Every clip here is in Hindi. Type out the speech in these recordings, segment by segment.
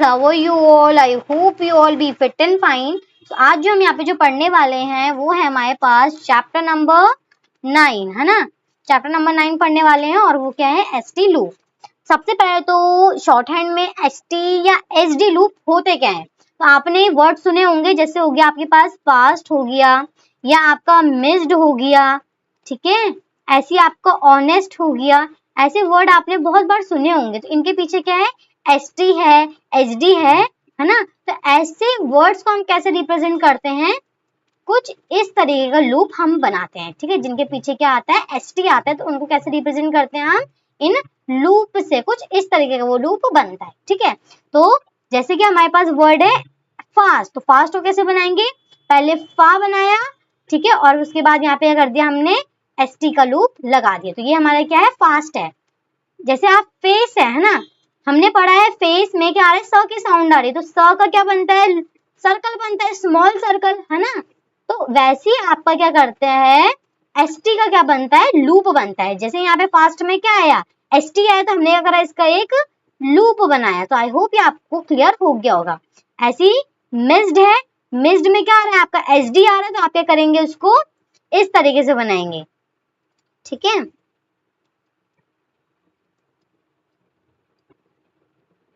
How are you all, I hope you all be fit and fine. तो आज जो हम यहाँ पे जो पढ़ने वाले हैं वो है हमारे पास चैप्टर नंबर 9, है ना। चैप्टर नंबर 9 पढ़ने वाले हैं और वो क्या है, एसटी लूप। सबसे पहले तो शॉर्ट हैंड में एसटी या एसडी लूप होते क्या है, तो आपने वर्ड सुने होंगे, जैसे हो गया आपके पास फास्ट हो गया या आपका मिस्ड हो गया, ठीक है, ऐसी आपका ऑनेस्ट हो गया, ऐसे वर्ड आपने बहुत बार सुने होंगे। तो इनके पीछे क्या है, एसटी है, एचडी है ना। तो ऐसे वर्ड्स को हम कैसे रिप्रेजेंट करते हैं, कुछ इस तरीके का लूप हम बनाते हैं, ठीक है। जिनके पीछे क्या आता है, एसटी आता है, तो उनको कैसे रिप्रेजेंट करते हैं हम, इन लूप से कुछ इस तरीके का वो लूप बनता है, ठीक है। तो जैसे कि हमारे पास वर्ड है फास्ट, तो फास्ट को कैसे बनाएंगे, पहले फा बनाया, ठीक है, और उसके बाद यहाँ पे कर दिया हमने एसटी का लूप लगा दिया, तो ये हमारा क्या है, फास्ट है। जैसे आप फेस है ना, हमने पढ़ा है फेस में क्या आ रहा है, स की साउंड आ रही है, तो स का क्या बनता है, सर्कल बनता है, स्मॉल सर्कल, है ना। तो वैसे ही आपका क्या करते हैं, एसटी का क्या बनता है, लूप बनता है। जैसे यहाँ पे फास्ट में क्या आया, एसटी आया, तो हमने क्या करा, इसका एक लूप बनाया। तो आई होप ये आपको क्लियर हो गया होगा। ऐसी मिस्ड है, मिस्ड में क्या आ रहा है, आपका एसडी आ रहा है, तो आप क्या करेंगे, उसको इस तरीके से बनाएंगे, ठीक है।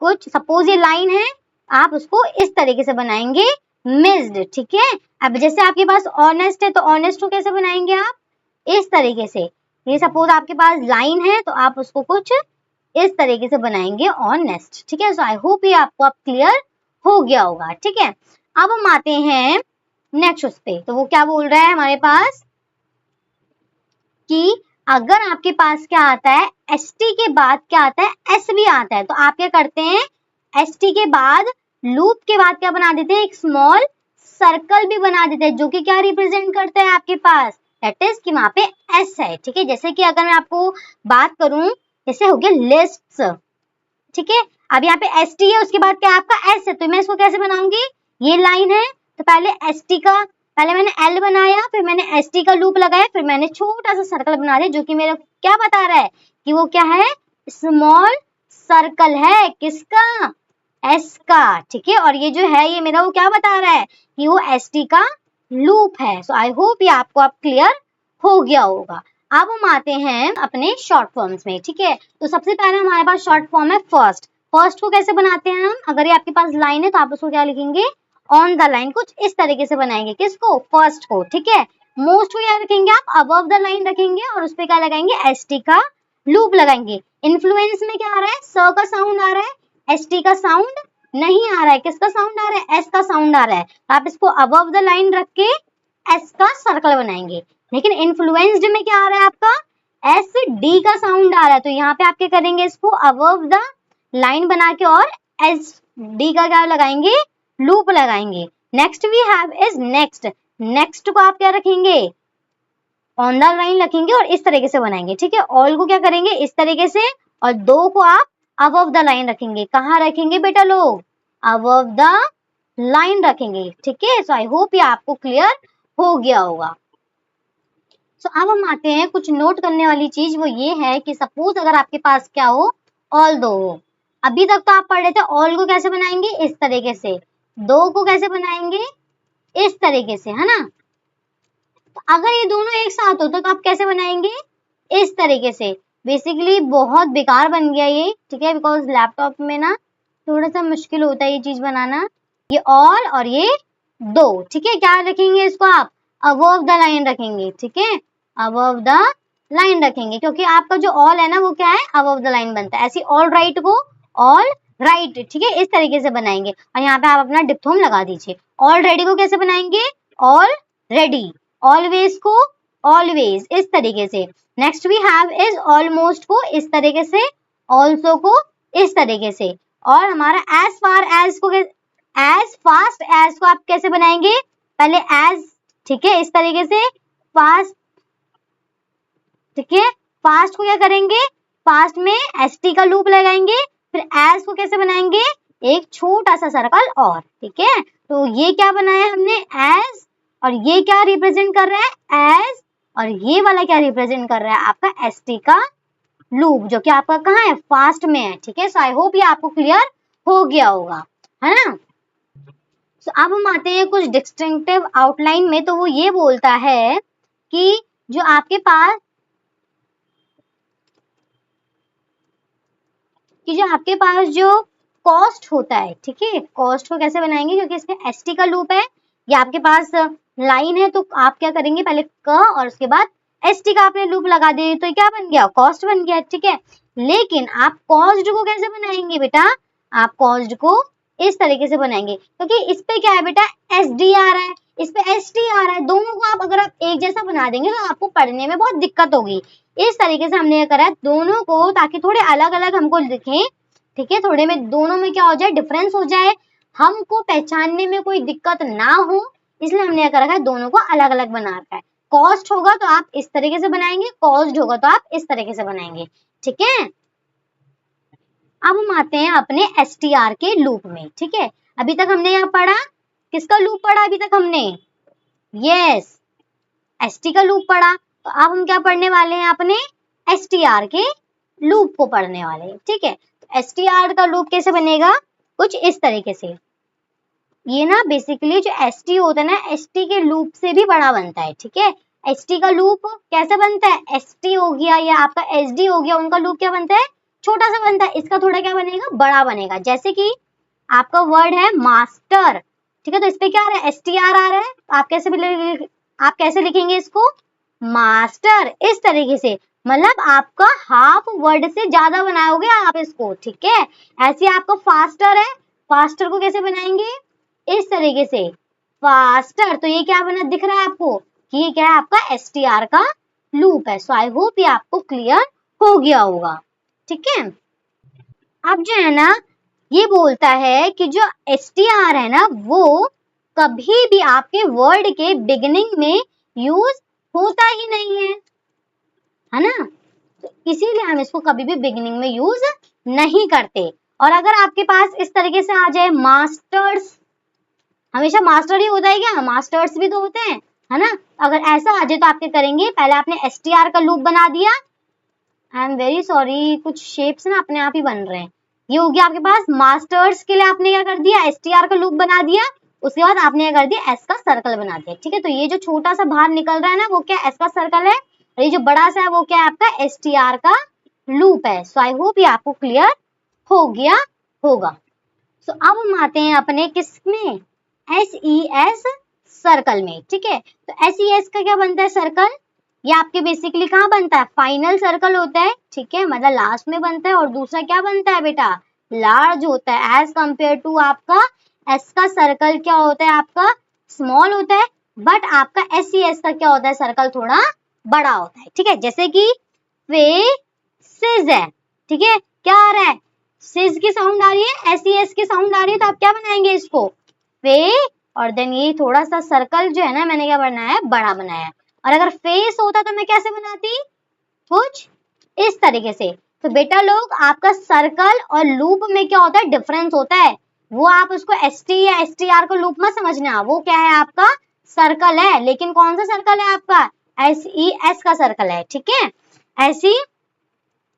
कुछ सपोज ये लाइन है, आप उसको इस तरीके से बनाएंगे, मिस्ड, ठीक है। अब जैसे आपके पास ऑनेस्ट है, तो ऑनेस्ट को कैसे बनाएंगे आप, इस तरीके से। ये सपोज आपके पास लाइन है, तो आप उसको कुछ इस तरीके से बनाएंगे, ऑनेस्ट, ठीक है। सो आई होप ये आपको अब क्लियर हो गया होगा, ठीक है। अब हम आते हैं नेक्स्ट उस पे, तो वो क्या बोल रहा है हमारे पास कि अगर आपके पास क्या आता है, एसटी के बाद क्या आता है, एस भी आता है, तो आप क्या करते हैं, एसटी के बाद लूप के बाद क्या बना देते हैं, एक स्मॉल सर्कल भी बना देते हैं, जो कि क्या रिप्रेजेंट करता है आपके पास, दैट इज कि वहां पे एस है, ठीक है। जैसे कि अगर मैं आपको बात करूं, जैसे हो गया लिस्ट्स, ठीक है। अब यहाँ पे एसटी है, उसके बाद क्या आपका एस है, तो मैं इसको कैसे बनाऊंगी, ये लाइन है, तो पहले एसटी का, पहले मैंने एल बनाया, फिर मैंने एसटी का लूप लगाया, फिर मैंने छोटा सा सर्कल बना दिया, जो कि मेरा क्या बता रहा है कि वो क्या है, स्मॉल सर्कल है, किसका, एस का, ठीक है। और ये जो है, ये मेरा वो क्या बता रहा है कि वो एसटी का लूप है। सो आई होप ये आपको अब क्लियर हो गया होगा। अब हम आते हैं अपने शॉर्ट फॉर्म्स में, ठीक है। तो सबसे पहले हमारे पास शॉर्ट फॉर्म है फर्स्ट। फर्स्ट को कैसे बनाते हैं हम, अगर ये आपके पास लाइन है, तो आप उसको क्या लिखेंगे, ऑन द लाइन, कुछ इस तरीके से बनाएंगे, किसको, फर्स्ट को, ठीक है। मोस्ट को क्या रखेंगे आप, अबव द लाइन रखेंगे, और उस पे क्या लगाएंगे, एसटी का लूप लगाएंगे। इन्फ्लुएंस में क्या आ रहा है, स का साउंड आ रहा है, एसटी का साउंड नहीं आ रहा है, किसका साउंड आ रहा है, एस का साउंड आ रहा है। आप इसको अबव द लाइन रख के एस का सर्कल बनाएंगे। लेकिन इन्फ्लुएंस्ड में क्या आ रहा है आपका, एस डी का साउंड आ रहा है, तो यहाँ पे आप क्या करेंगे, इसको अबव द लाइन बना के और एस डी का क्या लगाएंगे, लूप लगाएंगे। Next we have is next, next को आप क्या रखेंगे, ऑन द लाइन रखेंगे और इस तरीके से बनाएंगे, ठीक है। ऑल को क्या करेंगे, इस तरीके से, और दो को आप अबव द लाइन रखेंगे। कहाँ रखेंगे बेटा लोग, अबव द लाइन रखेंगे, ठीक है। सो आई होप ये आपको क्लियर हो गया होगा। सो अब हम आते हैं, कुछ नोट करने वाली चीज वो ये है कि सपोज अगर आपके पास क्या हो, ऑल दो हो। अभी तक तो आप पढ़ रहे थे ऑल को कैसे बनाएंगे, इस तरीके से, दो को कैसे बनाएंगे, इस तरीके से, है ना। तो अगर ये दोनों एक साथ हो तो आप कैसे बनाएंगे, इस तरीके से। बेसिकली बहुत बेकार बन गया ये, ठीक है, बिकॉज लैपटॉप में ना थोड़ा सा मुश्किल होता है ये चीज बनाना। ये ऑल और ये दो, ठीक है, क्या रखेंगे इसको आप, अबव द लाइन रखेंगे, ठीक है, अबव द लाइन रखेंगे, क्योंकि आपका जो ऑल है ना वो क्या है, अबव द लाइन बनता है। ऐसी ऑल राइट को ऑल राइट, ठीक है, इस तरीके से बनाएंगे। और यहाँ पे आप अपना डिप्थोम लगा दीजिए। ऑल रेडी को कैसे बनाएंगे, ऑल रेडी, ऑलवेज को ऑलवेज, इस तरीके से। Next we have is almost को इस तरीके से, ऑल्सो को इस तरीके से। और हमारा एज फार एज को, एज फास्ट एज को आप कैसे बनाएंगे, पहले एज, ठीक है, इस तरीके से, फास्ट, ठीक है, फास्ट को क्या करेंगे, फास्ट में एसटी का लूप लगाएंगे। फिर एज को कैसे बनाएंगे, एक छोटा सा सर्कल और, ठीक है। तो ये क्या बनाया हमने, एज, और ये क्या रिप्रेजेंट कर रहा है, एज, और ये वाला क्या रिप्रेजेंट कर रहा है आपका, एसटी का लूप, जो कि आपका कहाँ है, फास्ट में है, ठीक है। सो आई होप ये आपको क्लियर हो गया होगा। है ना। तो अब हम आते हैं कुछ डिस्टिंक्टिव आउटलाइन में, तो वो ये बोलता है कि जो आपके पास जो कॉस्ट होता है, ठीक है, कॉस्ट को कैसे बनाएंगे, क्योंकि इसमें एसटी का लूप है, ये आपके पास लाइन है, तो आप क्या करेंगे, पहले क और उसके बाद एसटी का आपने लूप लगा दिया, तो क्या बन गया, कॉस्ट बन गया, ठीक है। लेकिन आप कॉस्ट को कैसे बनाएंगे बेटा, आप कॉस्ट को इस तरीके से बनाएंगे, क्योंकि इस पे क्या है बेटा, एस डी आ रहा है, इस पे एस टी आ रहा है, दोनों को आप अगर आप एक जैसा बना देंगे तो आपको पढ़ने में बहुत दिक्कत होगी। इस तरीके से हमने ये करा है दोनों को, ताकि थोड़े अलग अलग हमको दिखें, ठीक है, थोड़े में दोनों में क्या हो जाए, डिफरेंस हो जाए, हमको पहचानने में कोई दिक्कत ना हो, इसलिए हमने ये कर रखा है दोनों को अलग अलग बना रखा है। कॉस्ट होगा तो आप इस तरीके से बनाएंगे, कॉस्ट होगा तो आप इस तरीके से बनाएंगे, ठीक है। अब हम आते हैं अपने एसटीआर के लूप में, ठीक है। अभी तक हमने यहाँ पढ़ा, किसका लूप पढ़ा अभी तक हमने, यस, एसटी का लूप पढ़ा। तो अब हम क्या पढ़ने वाले हैं, अपने एसटीआर के लूप को पढ़ने वाले हैं, ठीक है। तो एसटीआर का लूप कैसे बनेगा, कुछ इस तरीके से, ये ना बेसिकली जो एसटी होता है ना, एसटी के लूप से भी बड़ा बनता है, ठीक है। एसटी का लूप कैसे बनता है, एसटी हो गया या आपका एसडी हो गया, उनका लूप क्या बनता है, छोटा सा बनता है, इसका थोड़ा क्या बनेगा, बड़ा बनेगा। जैसे कि आपका वर्ड है मास्टर, ठीक है, तो इस पे क्या आ रहा है, एसटीआर आ रहा है, तो आप कैसे लिखेंगे इसको, मास्टर, इस तरीके से, मतलब आपका हाफ वर्ड से ज्यादा बनाओगे आप इसको, ठीक है। ऐसे आपका फास्टर है, फास्टर को कैसे बनाएंगे, इस तरीके से, फास्टर, तो ये क्या बना दिख रहा है आपको, कि ये क्या है, आपका एसटीआर का लूप है। सो आई होप ये आपको क्लियर हो गया होगा, ठीक है। अब जो है ना, ये बोलता है कि जो एसटीआर है ना, वो कभी भी आपके वर्ड के बिगिनिंग में यूज होता ही नहीं है ना, तो इसीलिए हम इसको कभी भी बिगिनिंग में यूज नहीं करते। और अगर आपके पास इस तरीके से आ जाए मास्टर्स, हमेशा मास्टर ही होता है क्या, मास्टर्स भी तो होते हैं, है ना। अगर ऐसा आ जाए तो आप क्या करेंगे, पहले आपने एसटीआर का लूप बना दिया, आई एम वेरी सॉरी, कुछ शेप्स ना अपने आप ही बन रहे हैं, ये हो गया आपके पास मास्टर्स के लिए आपने क्या कर दिया, एसटीआर का लूप बना दिया, उसके बाद आपने क्या कर दिया, एस का सर्कल बना दिया, ठीक है। तो ये जो छोटा सा बाहर निकल रहा है ना, वो क्या एस का सर्कल है, और ये जो बड़ा सा है वो क्या है, आपका एसटीआर का लूप है। सो आई होप ये आपको क्लियर हो गया होगा। सो अब हम आते हैं अपने किसमें, एस सर्कल में, ठीक है। तो एस का क्या बनता है, सर्कल, ये आपके बेसिकली कहाँ बनता है, फाइनल सर्कल होता है, ठीक है, मतलब लास्ट में बनता है, और दूसरा क्या बनता है बेटा, लार्ज होता है, एज कंपेयर टू आपका एस का सर्कल क्या होता है, आपका स्मॉल होता है, बट आपका एस का क्या होता है, सर्कल थोड़ा बड़ा होता है, ठीक है। जैसे कि फेसिस है, ठीक है, क्या आ रहा है, सिज की साउंड आ रही है, एस की साउंड आ रही है, तो आप क्या बनाएंगे इसको, फे, और देन ये थोड़ा सा सर्कल जो है ना, मैंने क्या बनाया है, बड़ा बनाया है। और अगर फेस होता तो मैं कैसे बनाती, कुछ इस तरीके से। तो बेटा लोग, आपका सर्कल और लूप में क्या होता है, डिफरेंस होता है, वो आप उसको एसटी या एसटीआर को लूप मत समझना, वो क्या है, आपका सर्कल है, लेकिन कौन सा सर्कल है, आपका एस का सर्कल है, ठीक है। ऐसी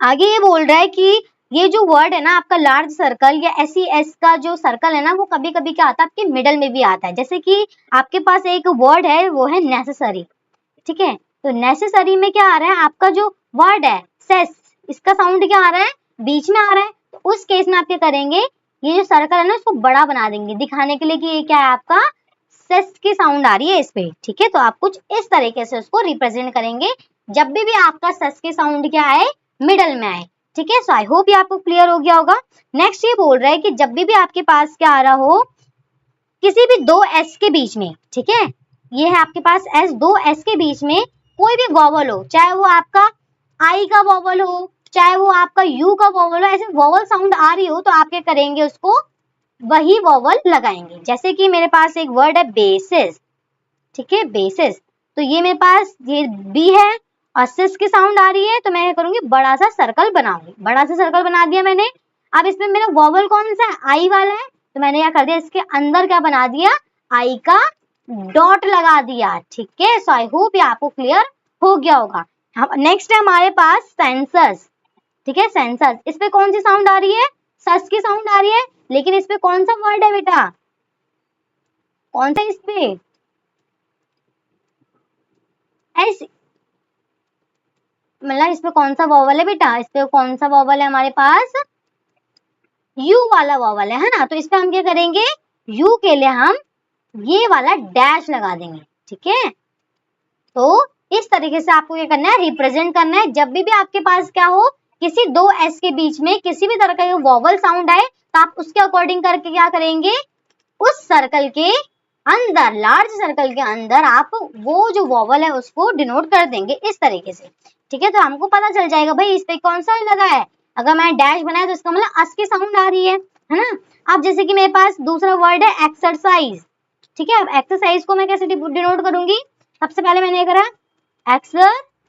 आगे ये बोल रहा है कि ये जो वर्ड है ना, आपका लार्ज सर्कल या एस का जो सर्कल है ना, वो कभी कभी क्या आता है, आपके मिडल में भी आता है। जैसे कि आपके पास एक वर्ड है, वो है नेसेसरी, ठीक है, तो नेसेसरी में क्या आ रहा है, आपका जो वर्ड है सेस, इसका साउंड क्या आ रहा है, बीच में आ रहा है, तो उस केस में आप क्या करेंगे, ये जो सर्कल है ना, इसको बड़ा बना देंगे, दिखाने के लिए कि ये क्या है, आपका सेस की साउंड आ रही है इस पे, ठीक है। तो आप कुछ इस तरीके से उसको रिप्रेजेंट करेंगे, जब भी आपका सेस की साउंड क्या आए, मिडल में आए, ठीक है। सो आई होप ये आपको क्लियर हो गया होगा। नेक्स्ट ये बोल रहा है कि जब भी आपके पास क्या आ रहा हो, किसी भी दो एस के बीच में, ठीक है, ये है आपके पास एस, दो एस के बीच में कोई भी वॉवल हो, चाहे वो आपका आई का वॉवल हो, चाहे वो आपका यू का वॉवल हो, ऐसे वॉवल साउंड आ रही हो, तो आप क्या करेंगे, उसको वही वॉवल लगाएंगे। जैसे कि मेरे पास एक वर्ड है बेसिस, ठीक है, बेसिस, तो ये मेरे पास ये बी है और सिस की साउंड आ रही है, तो मैं करूंगी बड़ा सा सर्कल बनाऊंगी, बड़ा सा सर्कल बना दिया मैंने। अब इसमें मेरा वॉवल कौन सा है, आई वाला है, तो मैंने क्या कर दिया, इसके अंदर क्या बना दिया, आई का डॉट लगा दिया, ठीक है। सो आई होप ये आपको क्लियर हो गया होगा। नेक्स्ट है हमारे पास सेंसर्स, ठीक है, सेंसर्स, इस पे कौन सी साउंड आ रही है, सस की साउंड आ रही है, लेकिन इस पे कौन सा वर्ड है बेटा, कौन सा इस पे, एस, मतलब इस पे कौन सा वॉवल है बेटा, इस पे कौन सा वॉवल है हमारे पास, यू वाला वॉवल है ना। तो इस पे हम क्या करेंगे, यू के लिए हम ये वाला डैश लगा देंगे, ठीक है। तो इस तरीके से आपको क्या करना है, रिप्रेजेंट करना है। जब भी आपके पास क्या हो, किसी दो एस के बीच में किसी भी तरह का वॉवल साउंड आए, तो आप उसके अकॉर्डिंग करके क्या करेंगे, उस सर्कल के अंदर, लार्ज सर्कल के अंदर आप वो जो वॉवल है उसको डिनोट कर देंगे इस तरीके से, ठीक है। तो हमको पता चल जाएगा भाई इस पे कौन सा लगा है। अगर मैंने डैश बनाया तो इसका मतलब अस की साउंड आ रही है ना। अब जैसे कि मेरे पास दूसरा वर्ड है एक्सरसाइज, ठीक है। अब एक्सरसाइज को मैं कैसे डिनोट करूंगी, सबसे पहले मैंने करा एक्सर,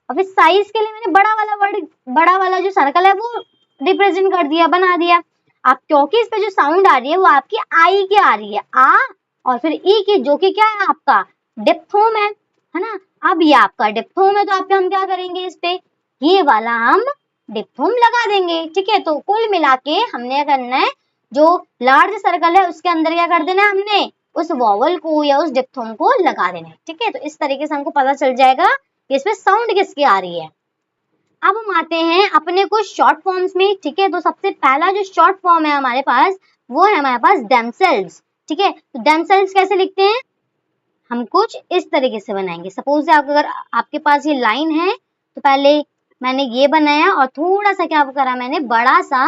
और फिर साइज के लिए मैंने बड़ा वाला वर्ड, बड़ा वाला जो सर्कल है वो रिप्रेजेंट कर दिया, बना दिया। अब क्योंकि इस पे जो साउंड आ रही है वो आपकी आई की आ रही है, आ और फिर ई की, जो कि क्या है आपका डिप्थोम है ना। अब ये आपका डिप्थोम है, तो आप हम क्या करेंगे, इस पे ये वाला हम डिप्थोम लगा देंगे, ठीक है। तो कुल मिला के हमने क्या करना है, जो लार्ज सर्कल है उसके अंदर क्या कर देना है हमने, उस वॉवल को या उस डिप्थोम को लगा देना है, ठीक है। तो इस तरीके से हमको पता चल जाएगा कि इसमें साउंड किसकी आ रही है। अब हम आते हैं अपने कुछ शॉर्ट फॉर्म्स में, ठीक है। तो सबसे पहला जो शॉर्ट फॉर्म है हमारे पास, वो है हमारे पास देमसेल्व्स, ठीक है। तो देमसेल्व्स कैसे लिखते हैं, हम कुछ इस तरीके से बनाएंगे। सपोज अगर आपके पास ये लाइन है, तो पहले मैंने ये बनाया और थोड़ा सा क्या करा, मैंने बड़ा सा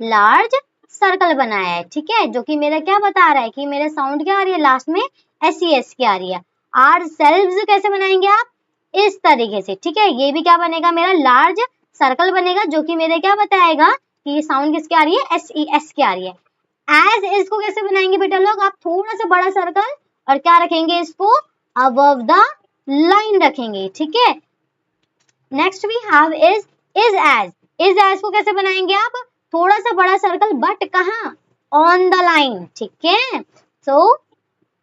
लार्ज सर्कल बनाया है, ठीक है। जो कि मेरा क्या बता रहा है कि मेरे साउंड क्या आ रही है, लास्ट में एस की आ रही है। आर सेल्व्स कैसे बनाएंगे आप, इस तरीके से, ठीक है। ये भी क्या बनेगा, मेरा लार्ज सर्कल बनेगा, जो कि मेरे क्या बताएगा कि ये साउंड किसकी आ रही है, एस की आ रही है। एज इसको कैसे बनाएंगे बेटा लोग, आप थोड़ा सा बड़ा सर्कल और क्या रखेंगे, इसको अबव द लाइन रखेंगे, ठीक है। Next we have is as को कैसे बनाएंगे आप, थोड़ा सा बड़ा सर्कल बट कहाँ, ऑन द लाइन, ठीक है। सो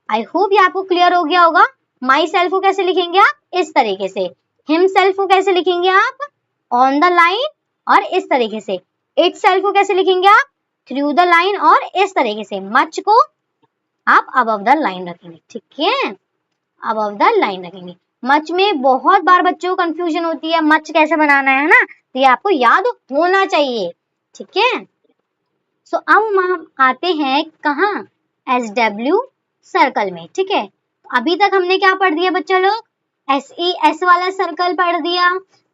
आई होप ये आपको क्लियर हो गया होगा। माई सेल्फ को कैसे लिखेंगे आप, इस तरीके से। हिम सेल्फ को कैसे लिखेंगे आप, ऑन द लाइन और इस तरीके से। इट सेल्फ को कैसे लिखेंगे आप, थ्रू द लाइन और इस तरीके से। मच को आप अबव द लाइन रखेंगे, ठीक है, अबव द लाइन रखेंगे। मच में बहुत बार बच्चों को कंफ्यूजन होती है, मच कैसे बनाना है ना, तो ये आपको याद होना चाहिए, ठीक है। सो अब हम आते हैं कहाँ, SW सर्कल में, ठीक है। अभी तक हमने क्या पढ़ दिया बच्चा लोग, SES वाला सर्कल पढ़ दिया,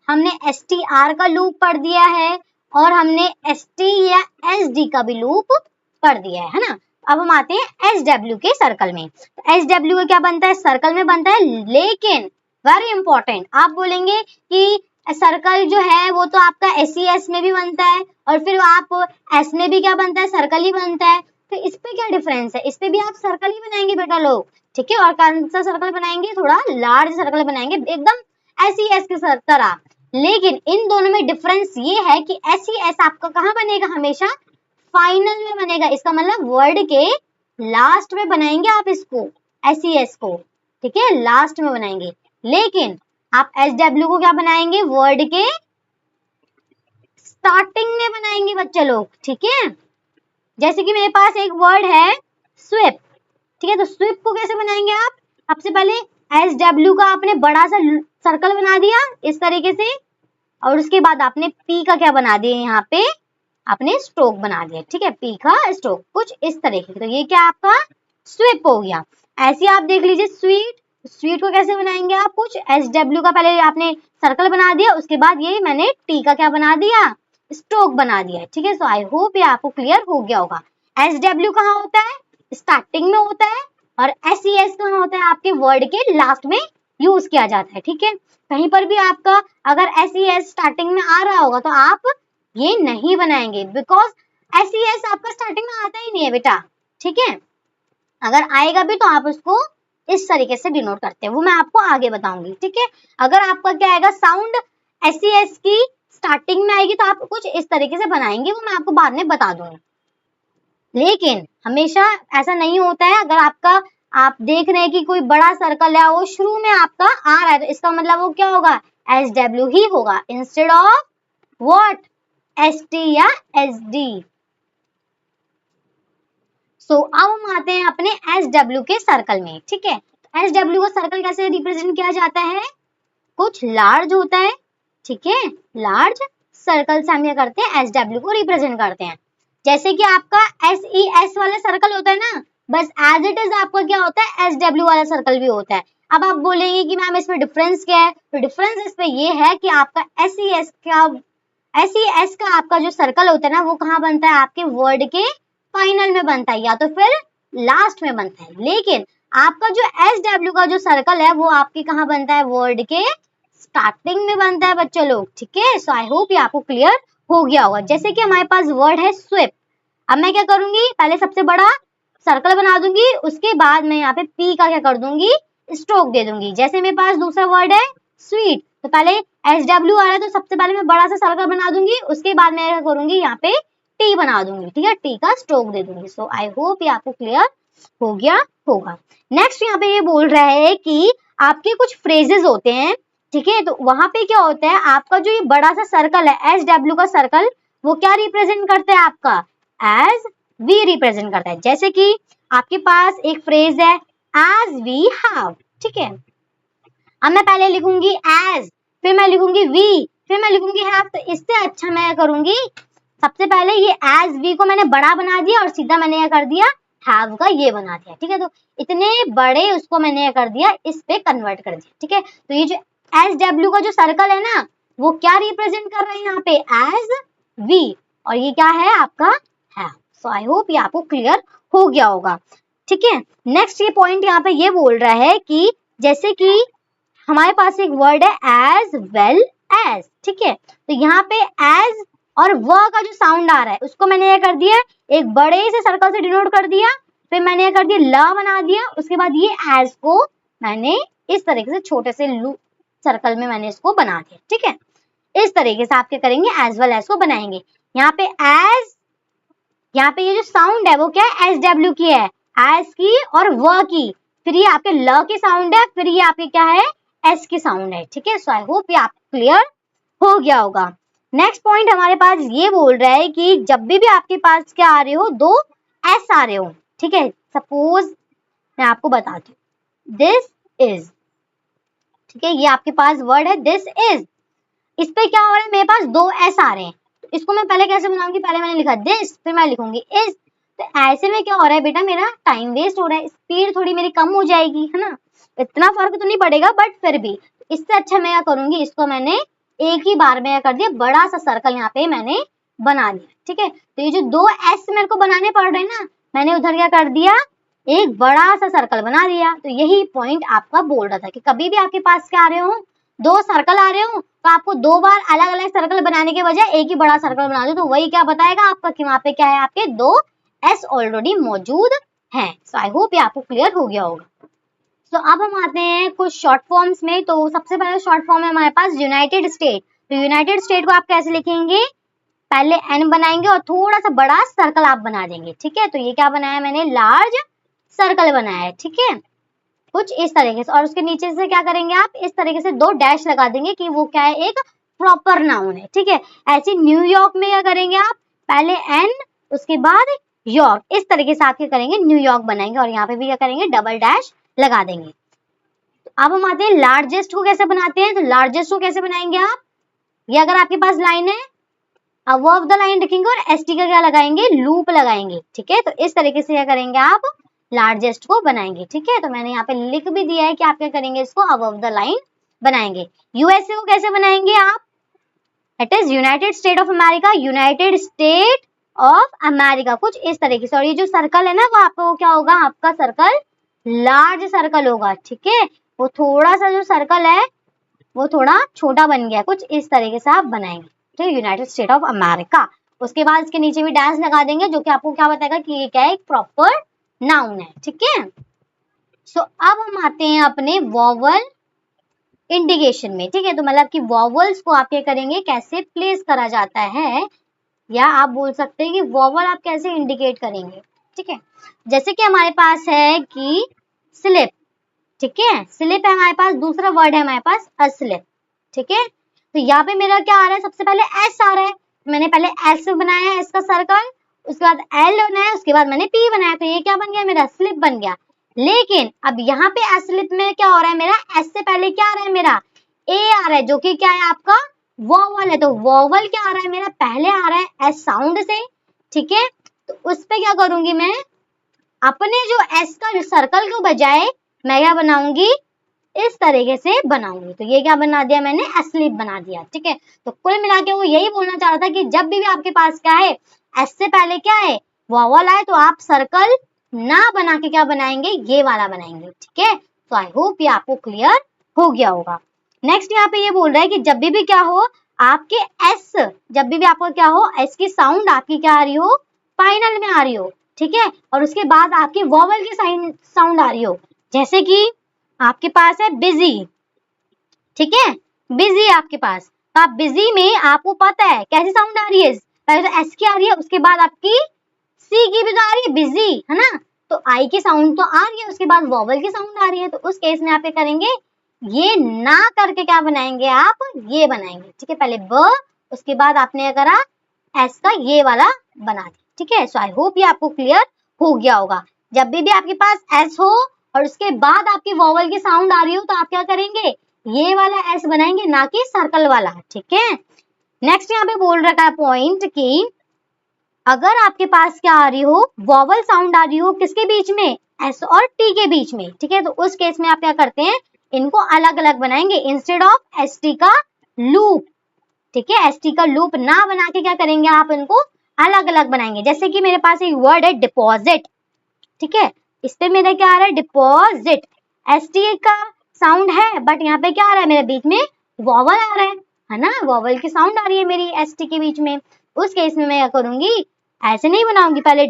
हमने STR का लूप पढ़ दिया है, और हमने ST या SD का भी लूप पढ़ दिया है ना। अब हम आते हैं SW के सर्कल में। तो SW का क्या बनता है, सर्कल में बनता है, लेकिन वेरी इंपॉर्टेंट, आप बोलेंगे कि सर्कल जो है वो तो आपका SES में भी बनता है, और फिर आप S में भी क्या बनता है, सर्कल ही बनता है। तो इस पे क्या डिफरेंस है, इस पे भी आप सर्कल ही बनाएंगे बेटा लोग, ठीक है। और कौन सा सर्कल बनाएंगे, थोड़ा लार्ज सर्कल बनाएंगे, एकदम SES की तरह। लेकिन इन दोनों में डिफरेंस ये है कि SES आपका कहाँ बनेगा, हमेशा फाइनल में बनेगा। इसका मतलब वर्ड के लास्ट में बनाएंगे आप इसको, SES को, ठीक है, लास्ट में बनाएंगे। लेकिन आप SW को क्या बनाएंगे, वर्ड के स्टार्टिंग में बनाएंगे बच्चे लोग, ठीक है। जैसे कि मेरे पास एक वर्ड है स्विप, ठीक है। तो स्विप को कैसे बनाएंगे आप, सबसे पहले SW का आपने बड़ा सा सर्कल बना दिया इस तरीके से, और उसके बाद आपने P का क्या बना दिया, यहाँ पे आपने स्ट्रोक बना दिया, ठीक है, P का स्ट्रोक कुछ इस तरीके से। तो ये क्या आपका स्विप हो गया। ऐसे आप देख लीजिए स्वीट, स्वीट को कैसे बनाएंगे आप, कुछ SW का पहले आपने सर्कल बना दिया, उसके बाद ये मैंने T का क्या बना दिया, स्ट्रोक बना दिया, ठीक है। सो आई होप ये आपको क्लियर हो गया होगा। SW कहाँ होता है, स्टार्टिंग में होता है, और SES कहाँ होता है, आपके वर्ड के लास्ट में यूज किया जाता है, ठीक है। कहीं पर भी आपका अगर SES स्टार्टिंग में आ रहा होगा तो आप ये नहीं बनाएंगे, बिकॉज SES आपका स्टार्टिंग में आता ही नहीं है बेटा, ठीक है। अगर आएगा भी तो आप उसको इस तरीके से डिनोट करते हैं, वो मैं आपको आगे बताऊंगी, ठीक है। अगर आपका क्या आएगा, साउंड SES की स्टार्टिंग में आएगी तो आप कुछ इस तरीके से बनाएंगे, वो मैं आपको बाद में बता दूंगी। लेकिन हमेशा ऐसा नहीं होता है, अगर आपका आप देख रहे हैं कि कोई बड़ा सर्कल है वो शुरू में आपका आ रहा है, तो इसका मतलब वो क्या होगा, SW ही होगा इंस्टेड ऑफ व्हाट, ST या SD, सो अब हम आते हैं अपने SW के सर्कल में, ठीक है। SW का सर्कल कैसे रिप्रेजेंट किया जाता है, कुछ लार्ज होता है, ठीक है, लार्ज सर्कल से हम क्या करते हैं, SW को रिप्रेजेंट करते हैं। जैसे कि आपका SES वाला सर्कल होता है ना, बस एज इट इज आपका क्या होता है, SW वाला सर्कल भी होता है। अब आप बोलेंगे कि मैम इसमें डिफरेंस क्या है, तो डिफरेंस इसमें ये है कि आपका SES का आपका जो सर्कल होता है ना, वो कहाँ बनता है, आपके वर्ड के फाइनल में बनता है या तो फिर लास्ट में बनता है। लेकिन आपका जो SW का जो सर्कल है वो आपके कहाँ बनता है, वर्ड के स्टार्टिंग में बनता है बच्चों लोग, ठीक है। सो आई होप ये आपको क्लियर हो गया होगा। जैसे कि हमारे पास वर्ड है स्विप, अब मैं क्या करूंगी, पहले सबसे बड़ा सर्कल बना दूंगी, उसके बाद मैं यहाँ पे P का क्या कर दूंगी, स्ट्रोक दे दूंगी। जैसे मेरे पास दूसरा वर्ड है स्वीट, तो पहले SW आ रहा है तो सबसे पहले मैं बड़ा सा सर्कल बना दूंगी, उसके बाद मैं क्या करूंगी, यहाँ पे T बना दूंगी, ठीक है, T का स्ट्रोक दे दूंगी। सो आई होप ये आपको क्लियर हो गया होगा। नेक्स्ट यहाँ पे ये बोल रहा है कि आपके कुछ फ्रेजेस होते हैं, ठीक है, तो वहां पे क्या होता है, आपका जो ये बड़ा सा सर्कल है SW का सर्कल, वो क्या रिप्रेजेंट करता है, आपका एज वी रिप्रेजेंट करता है। जैसे कि आपके पास एक फ्रेज है एज वी हैव, ठीक है, अब मैं पहले लिखूंगी एज, फिर मैं लिखूंगी वी, फिर मैं लिखूंगी हैव, तो इससे अच्छा मैं करूंगी, सबसे पहले ये एज वी को मैंने बड़ा बना दिया और सीधा मैंने क्या कर दिया, हैव का ये बना दिया, ठीक है। तो इतने बड़े उसको मैंने क्या कर दिया, इस पे कन्वर्ट कर दिया, ठीक है। तो ये जो SW का जो सर्कल है ना, वो क्या रिप्रेजेंट कर रहा है यहाँ पे, एज वी, और ये क्या है आपका हैव। सो आई होप ये आपको क्लियर हो गया होगा, ठीक है। नेक्स्ट ये पॉइंट यहाँ पे ये बोल रहा है कि जैसे कि हमारे पास एक वर्ड है एज वेल एज, ठीक है, तो यहाँ पे एज और व का जो साउंड आ रहा है उसको मैंने ये कर दिया, एक बड़े से सर्कल से डिनोट कर दिया, फिर मैंने ये कर दिया ल बना दिया, उसके बाद ये एज को मैंने इस तरीके से छोटे से सर्कल में मैंने इसको बना दिया, ठीक है। इस तरीके से आप क्या करेंगे, एज वेल एज को बनाएंगे। यहाँ पे एज, यहाँ पे ये जो साउंड है वो क्या है, SW की है, एज की और व की, फिर ये आपके ल की साउंड है, फिर ये आपके क्या है, एस की साउंड है, ठीक है। सो आई होप ये आपको क्लियर हो गया होगा। नेक्स्ट पॉइंट हमारे पास ये बोल रहा है कि जब भी आपके पास क्या आ रहे हो, दो एस आ रहे हो, ठीक है, सपोज मैं आपको बताती हूँ, दिस इज, ठीक है, ये आपके पास वर्ड है दिस इज, इस पे क्या हो रहा है, मेरे पास दो एस आ रहे हैं, तो इसको मैं पहले कैसे बनाऊंगी, पहले मैंने लिखा दिस, फिर मैं लिखूंगी इज, तो ऐसे में क्या हो रहा है बेटा, मेरा टाइम वेस्ट हो रहा है, स्पीड थोड़ी मेरी कम हो जाएगी, है ना, इतना फर्क तो नहीं पड़ेगा बट फिर भी, इससे अच्छा मैं क्या करूंगी, इसको मैंने एक ही बार में कर दिया, बड़ा सा सर्कल यहाँ पे मैंने बना दिया, ठीक है। तो ये जो दो एस मेरे को बनाने पड़ रहे हैं ना, मैंने उधर क्या कर दिया, एक बड़ा सा सर्कल बना दिया। तो यही पॉइंट आपका बोल रहा था कि कभी भी आपके पास क्या आ रहे हो, दो सर्कल आ रहे हो, तो आपको दो बार अलग अलग सर्कल बनाने के बजाय एक ही बड़ा सर्कल बना दो, तो वही क्या बताएगा आपका कि वहां पे क्या है, आपके दो एस ऑलरेडी मौजूद हैं। सो आई होप ये आपको क्लियर हो गया होगा। तो अब हम आते हैं कुछ शॉर्ट फॉर्म्स में। तो सबसे पहले शॉर्ट फॉर्म है हमारे पास यूनाइटेड स्टेट। तो यूनाइटेड स्टेट को आप कैसे लिखेंगे, पहले एन बनाएंगे और थोड़ा सा बड़ा सर्कल आप बना देंगे, ठीक है। तो ये क्या बनाया मैंने, लार्ज सर्कल बनाया है, ठीक है, कुछ इस तरीके से, और उसके नीचे से क्या करेंगे आप, इस तरीके से दो डैश लगा देंगे कि वो क्या है, एक प्रॉपर नाउन है, ठीक है। ऐसे न्यूयॉर्क में क्या करेंगे आप, पहले एन उसके बाद यॉर्क, इस तरीके से आप क्या करेंगे, न्यूयॉर्क बनाएंगे, और यहाँ पे भी क्या करेंगे, डबल डैश लगा देंगे। तो अब हम आते हैं लार्जेस्ट को कैसे बनाते हैं। तो लार्जेस्ट को कैसे बनाएंगे आप, ये अगर आपके पास लाइन है, अबव द लाइन रखेंगे और एसटी का क्या लगाएंगे, लूप लगाएंगे, ठीक है। तो इस तरीके से क्या करेंगे आप, लार्जेस्ट को बनाएंगे, ठीक है। तो मैंने यहाँ पे लिख भी दिया है कि आप क्या करेंगे, इसको अबव द लाइन बनाएंगे। यूएसए को कैसे बनाएंगे आप, it is United state of America, United state of America, कुछ इस तरीके से। और ये जो सर्कल है ना, वो आपको क्या होगा, आपका सर्कल लार्ज सर्कल होगा, ठीक है। वो थोड़ा सा जो सर्कल है वो थोड़ा छोटा बन गया, कुछ इस तरीके से आप बनाएंगे, ठीक है, यूनाइटेड स्टेट ऑफ अमेरिका। उसके बाद इसके नीचे भी डैश लगा देंगे, जो कि आपको क्या बताएगा कि ये क्या है, एक प्रॉपर नाउन है, ठीक है। सो अब हम आते हैं अपने वॉवल इंडिकेशन में, ठीक है। तो मतलब कि वॉवल्स को आप क्या करेंगे, कैसे प्लेस करा जाता है, या आप बोल सकते हैं कि वॉवल आप कैसे इंडिकेट करेंगे, ठीक है। जैसे कि हमारे पास है कि स्लिप, ठीक है, स्लिप है हमारे पास, दूसरा वर्ड है हमारे पास अस्लिप, ठीक है। तो यहाँ पे मेरा क्या आ रहा है, सबसे पहले एस आ रहा है, मैंने पहले एस बनाया है, इसका सर्कल, उसके बाद एल बनाया, उसके बाद मैंने पी बनाया, तो ये क्या बन गया मेरा स्लिप बन गया। लेकिन अब यहाँ पे एस स्लिप में क्या हो रहा है मेरा, एस से पहले क्या आ रहा है मेरा ए आ रहा है, जो कि क्या है आपका वोवल है। तो वोवल क्या आ रहा है मेरा, पहले आ रहा है एस साउंड से, ठीक है। तो उस पे क्या करूंगी मैं, अपने जो एस का सर्कल को बजाय मैं क्या बनाऊंगी, इस तरीके से बनाऊंगी। तो ये क्या बना दिया मैंने, एस्लिप बना दिया, ठीक है। तो कुल मिला के वो यही बोलना चाह रहा था कि जब भी आपके पास क्या है, एस से पहले क्या है वोवल आए, तो आप सर्कल ना बना के क्या बनाएंगे, ये वाला बनाएंगे, ठीक है। तो आई होप ये आपको क्लियर हो गया होगा। नेक्स्ट यहाँ पे ये बोल रहा है कि जब भी क्या हो आपके एस, जब भी आपको क्या हो एस की साउंड आपकी क्या आ रही हो, फाइनल में आ रही हो, ठीक है, और उसके बाद आपकी वोवल की साउंड आ रही हो, जैसे कि आपके पास है बिजी, ठीक है, बिजी आपके पास, तो आप बिजी में आपको पता है कैसी साउंड आ रही है, पहले तो एस की आ रही है, उसके बाद आपकी सी की भी तो आ रही है बिजी, है ना। तो आई की साउंड तो आ रही है, उसके बाद वोवल की साउंड आ रही है, तो उस केस में आप क्या करेंगे, ये ना करके क्या बनाएंगे आप, ये बनाएंगे, ठीक है। पहले ब, उसके बाद आपने क्या करा, एस का ये वाला बना दिया, ठीक है। सो आई होप ये आपको क्लियर हो गया होगा। जब भी आपके पास एस हो और उसके बाद आपकी वोवल की साउंड आ रही हो, तो आप क्या करेंगे, ये वाला एस बनाएंगे, ना कि सर्कल वाला, ठीक है। नेक्स्ट यहाँ पे बोल रखा है पॉइंट कि अगर आपके पास क्या आ रही हो, वोवल साउंड आ रही हो किसके बीच में, एस और टी के बीच में, ठीक है। तो उस केस में आप क्या करते हैं, इनको अलग अलग बनाएंगे, इंस्टेड ऑफ एस टी का लूप, ठीक है। एस टी का लूप ना बना के क्या करेंगे, आप इनको अलग अलग बनाएंगे। जैसे कि मेरे पास एक वर्ड है डिपॉजिट, ठीक है, इस पे मेरा क्या आ रहा है, डिपॉजिट, एस टी का साउंड है, बट यहाँ पे क्या आ रहा है मेरे बीच में, वोवल आ रहा है ना, वोवल की साउंड आ रही है मेरी एस टी के बीच में। उस केस में मैं क्या करूंगी, ऐसे नहीं बनाऊंगी, पहले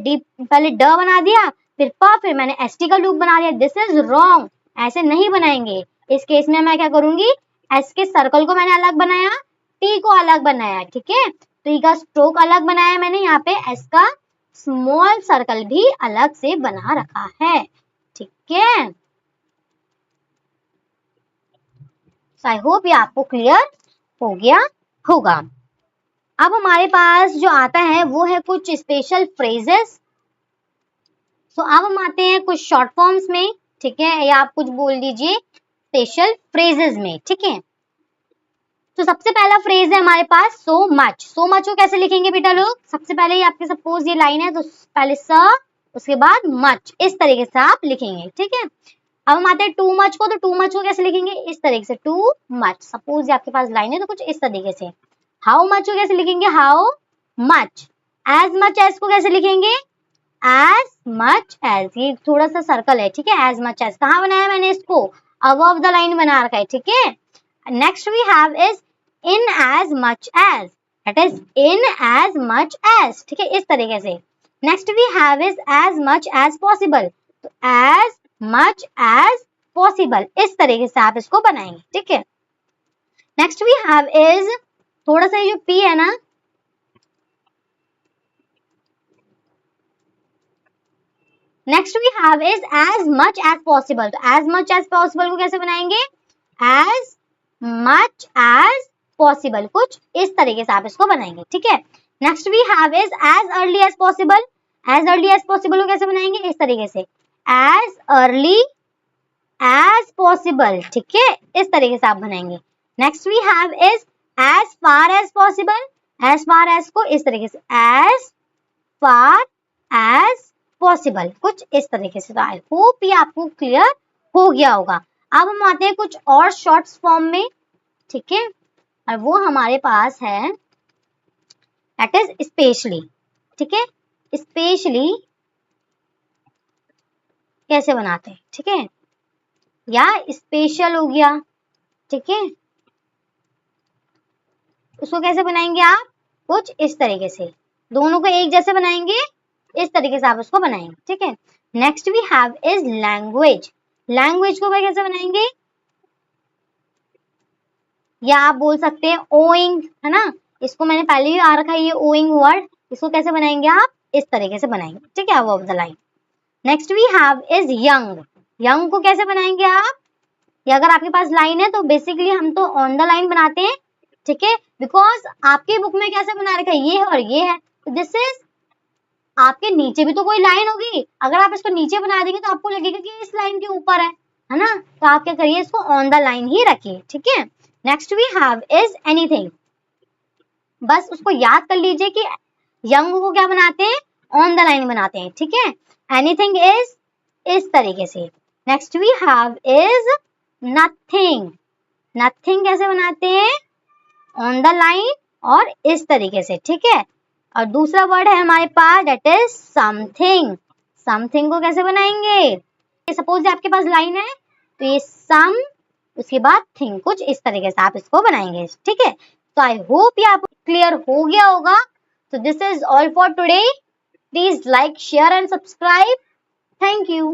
ड बना दिया, फिर प, फिर मैंने एस टी का लूप बना दिया, दिस इज रॉन्ग, ऐसे नहीं बनाएंगे। इस केस में मैं क्या करूंगी, एस के सर्कल को मैंने अलग बनाया, टी को अलग बनाया, ठीक है, टी का स्ट्रोक अलग बनाया मैंने, यहाँ पे एस का स्मॉल सर्कल भी अलग से बना रखा है, ठीक है। आई होप ये आपको क्लियर हो गया होगा। अब हमारे पास जो आता है वो है कुछ स्पेशल फ्रेजेस। तो अब हम आते हैं कुछ शॉर्ट फॉर्म्स में, ठीक है, या आप कुछ बोल दीजिए स्पेशल फ्रेजेस में, ठीक है। तो सबसे पहला फ्रेज है हमारे पास सो मच। सो मच को कैसे लिखेंगे बेटा लोग, सबसे पहले ये आपके सपोज ये लाइन है, तो पहले स, उसके बाद मच, इस तरीके से आप लिखेंगे, ठीक है। अब हम आते हैं टू मच को, तो टू मच को कैसे लिखेंगे, इस तरीके से, टू मच, सपोज ये आपके पास लाइन है तो कुछ इस तरीके से। हाउ मच को कैसे लिखेंगे, how much. As much as को कैसे लिखेंगे, एज मच एज, ये थोड़ा सा सर्कल है, ठीक है, एज मच एज कहाँ बनाया मैंने इसको, अबव द लाइन बना रखा है, ठीक है। Next we have is in as much as, that is in as much as, ठीक है, इस तरीके से। Next we have is as much as possible, तो as much as possible, इस तरीके से आप इसको बनाएंगे, ठीक है। नेक्स्ट वी हैव इज, थोड़ा सा ये जो P है ना, next we have is as much as possible, तो as much as possible को कैसे बनाएंगे, as much as possible, कुछ इस तरीके से आप इसको बनाएंगे, ठीक है। Next we have is as early as possible, as early as possible को कैसे बनाएंगे, इस तरीके से, as early as possible, ठीक है, इस तरीके से आप बनाएंगे। Next we have is as far as possible, as far as को इस तरीके से, as far as possible, कुछ इस तरीके से। तो आई होप ये आपको क्लियर हो गया होगा। अब हम आते हैं कुछ और शॉर्ट्स फॉर्म में, ठीक है, और वो हमारे पास है दैट इज स्पेशली, ठीक है। स्पेशली कैसे बनाते हैं, ठीक है, या स्पेशल हो गया, ठीक है, उसको कैसे बनाएंगे आप, कुछ इस तरीके से, दोनों को एक जैसे बनाएंगे, इस तरीके से आप उसको बनाएंगे, ठीक है। Next we have is language. Language को कैसे बनाएंगे, या आप बोल सकते हैं ओइंग, है ना, इसको मैंने पहले ही आ रखा है ये ओइंग वर्ड, इसको कैसे बनाएंगे आप, इस तरीके से बनाएंगे, ठीक है, of the line. Next we have is young. Young को कैसे बनाएंगे आप, या अगर आपके पास लाइन है तो बेसिकली हम तो ऑन द लाइन बनाते हैं, ठीक है, बिकॉज आपके बुक में कैसे बना रखा है, ये है और ये है, दिस इज आपके नीचे भी तो कोई लाइन होगी, अगर आप इसको नीचे बना देंगे तो आपको लगेगा कि इस लाइन के ऊपर है ना। तो आप क्या करिए, इसको ऑन द लाइन ही रखिए, ठीक है। Next we have is anything, बस उसको याद कर लीजिए कि यंग को क्या बनाते हैं, ऑन द लाइन बनाते हैं, ठीक है। एनीथिंग इज इस तरीके से। Next we have is nothing, nothing कैसे बनाते हैं, ऑन द लाइन और इस तरीके से, ठीक है। और दूसरा वर्ड है हमारे पास दैट इज समथिंग, समथिंग को कैसे बनाएंगे, सपोज आपके पास लाइन है तो ये सम उसके बाद थिंग, कुछ इस तरीके से आप इसको बनाएंगे, ठीक है। तो आई होप ये आपको क्लियर हो गया होगा। So this is all for today. Please like, share and subscribe. Thank you.